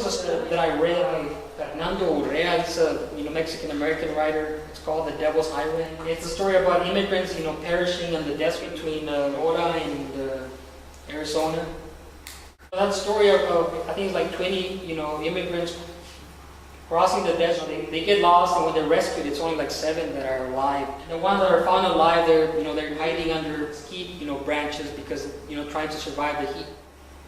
was a story that I read by Fernando Urrea. He's a Mexican-American writer. It's called The Devil's Highway. It's a story about immigrants, perishing in the desert between Sonora and Arizona. That story of I think it's like 20, immigrants crossing the desert. They get lost, and when they're rescued, it's only like 7 that are alive. And the ones that are found alive, they're hiding under mesquite, branches because trying to survive the heat.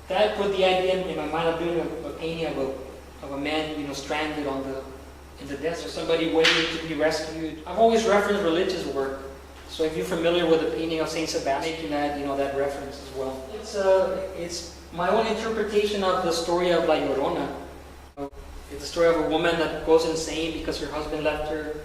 That put the idea in my mind of doing a painting of a man, stranded in the desert. Somebody waiting to be rescued. I've always referenced religious work. So if you're familiar with the painting of Saint Sebastian, making that reference as well. It's my own interpretation of the story of La Llorona. It's the story of a woman that goes insane because her husband left her,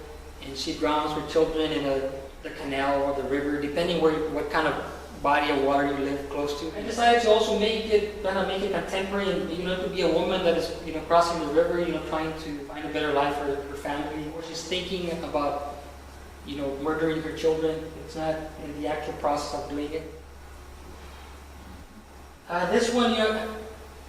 and she drowns her children in the canal or the river, depending what kind of body of water you live close to. I decided to also make it contemporary, and it could be a woman that is crossing the river, trying to find a better life for her family, or she's thinking about murdering her children. It's not in the actual process of doing it. This one,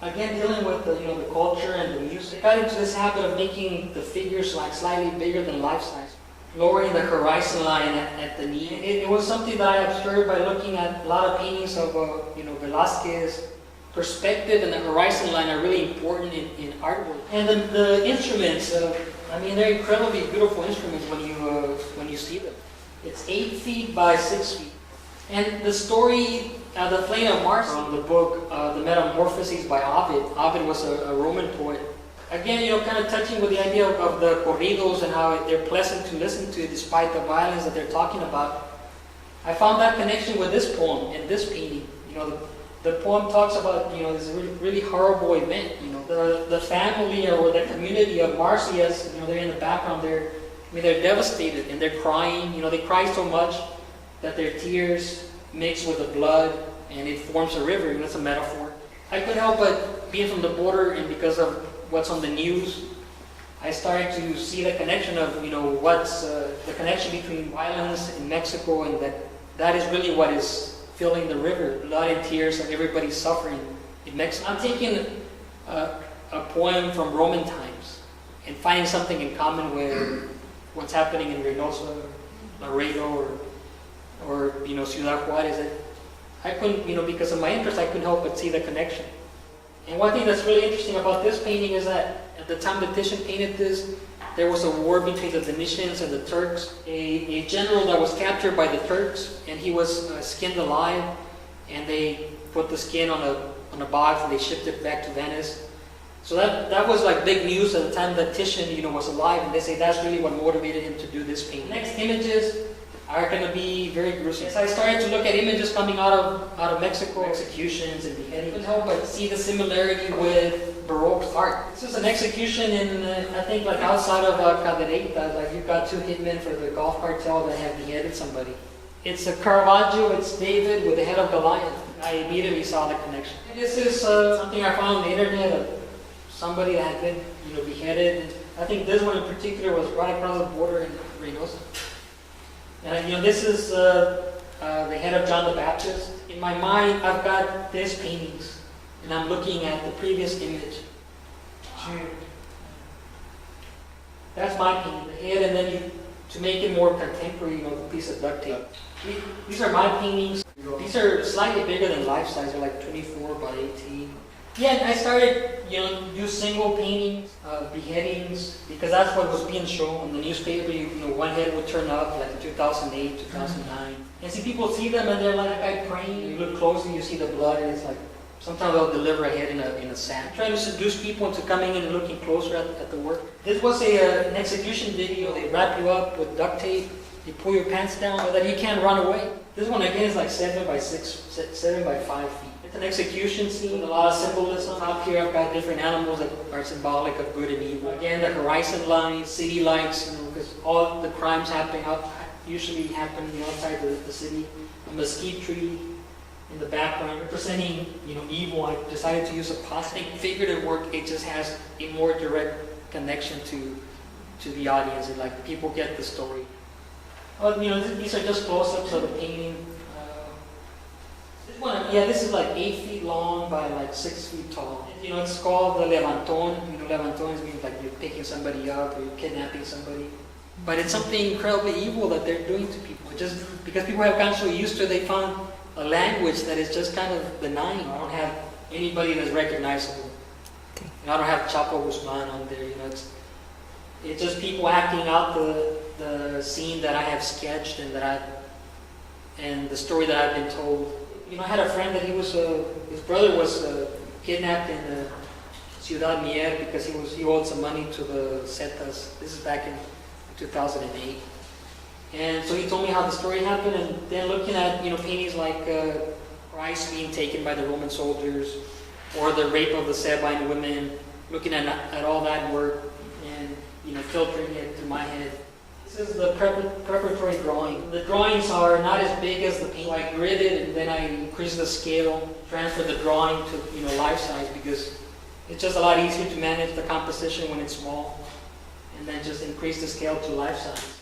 again dealing with the culture and the music. I got into this habit of making the figures like slightly bigger than life size, lowering the horizon line at the knee. It was something that I observed by looking at a lot of paintings of Velázquez. Perspective and the horizon line are really important in artwork. And the instruments, they're incredibly beautiful instruments when you see them. It's 8 feet by 6 feet. And the story, The Flame of Mars, from the book The Metamorphoses by Ovid. Ovid was a Roman poet. Again, kind of touching with the idea of the corridos and how they're pleasant to listen to despite the violence that they're talking about. I found that connection with this poem and this painting. The poem talks about this really horrible event. The family or the community of Marcias. They're in the background. They're devastated and they're crying. They cry so much that their tears mix with the blood and it forms a river. That's a metaphor. I couldn't help but being from the border and because of what's on the news, I started to see the connection of what's the connection between violence in Mexico and that is really what is filling the river, blood and tears of everybody suffering in Mexico. I'm taking a poem from Roman times and finding something in common with what's happening in Reynosa, Laredo, or Ciudad Juarez. I couldn't, because of my interest, I couldn't help but see the connection. And one thing that's really interesting about this painting is that at the time the Titian painted this, there was a war between the Venetians and the Turks. A general that was captured by the Turks, and he was skinned alive, and they put the skin on a box and they shipped it back to Venice. So that was like big news at the time that Titian was alive, and they say that's really what motivated him to do this painting. Next images are going to be very gruesome. As I started to look at images coming out of Mexico, executions and beheadings, I couldn't help but see the similarity with Baroque art. This is an execution in, I think, like outside of Cadereyta. Like you've got 2 hitmen for the golf cartel that have beheaded somebody. It's a Caravaggio. It's David with the head of Goliath. I immediately saw the connection. And this is something I found on the internet of somebody that had been, beheaded. And I think this one in particular was right across the border in Reynosa. And this is the head of John the Baptist. In my mind, I've got these paintings, and I'm looking at the previous image. That's my painting, the head, and then to make it more contemporary, the piece of duct tape. These are my paintings. These are slightly bigger than life size. They're like 24 by 18. Yeah, I started, do single paintings, beheadings, because that's what was being shown in the newspaper. One head would turn up, like in 2008, 2009. And see, people see them and they're like, I'm praying. You look closely, you see the blood, and it's like, sometimes they'll deliver a head in a sack. Trying to seduce people into coming in and looking closer at the work. This was an execution video. They wrap you up with duct tape. You pull your pants down so that you can't run away. This one again is like 7 by 5 feet. It's an execution scene with a lot of symbolism. Up here I've got different animals that are symbolic of good and evil. Again, the horizon line, city lights, because all the crimes usually happen outside the city. A mesquite tree in the background representing evil. I decided to use a plastic figurative work. It just has a more direct connection to the audience. Like people get the story. These are just close-ups of the painting. Yeah, this is like 8 feet long by like 6 feet tall. You know, it's called the levanton. You know, levanton means like you're picking somebody up or you're kidnapping somebody. But it's something incredibly evil that they're doing to people. Just because people have gotten so used to it, they found a language that is just kind of benign. I don't have anybody that's recognizable. You know, I don't have Chapo Guzman on there. You know, it's just people acting out the scene that I have sketched and and the story that I've been told. You know, I had a friend that his brother was kidnapped in Ciudad Mier because he owed some money to the Zetas. This is back in 2008. And so he told me how the story happened, and then looking at, you know, paintings like Christ being taken by the Roman soldiers, or the rape of the Sabine women, looking at all that work and, you know, filtering it to my head. This is the preparatory drawing. The drawings are not as big as the paint. So I grid it and then I increase the scale, transfer the drawing to, you know, life size, because it's just a lot easier to manage the composition when it's small, and then just increase the scale to life size.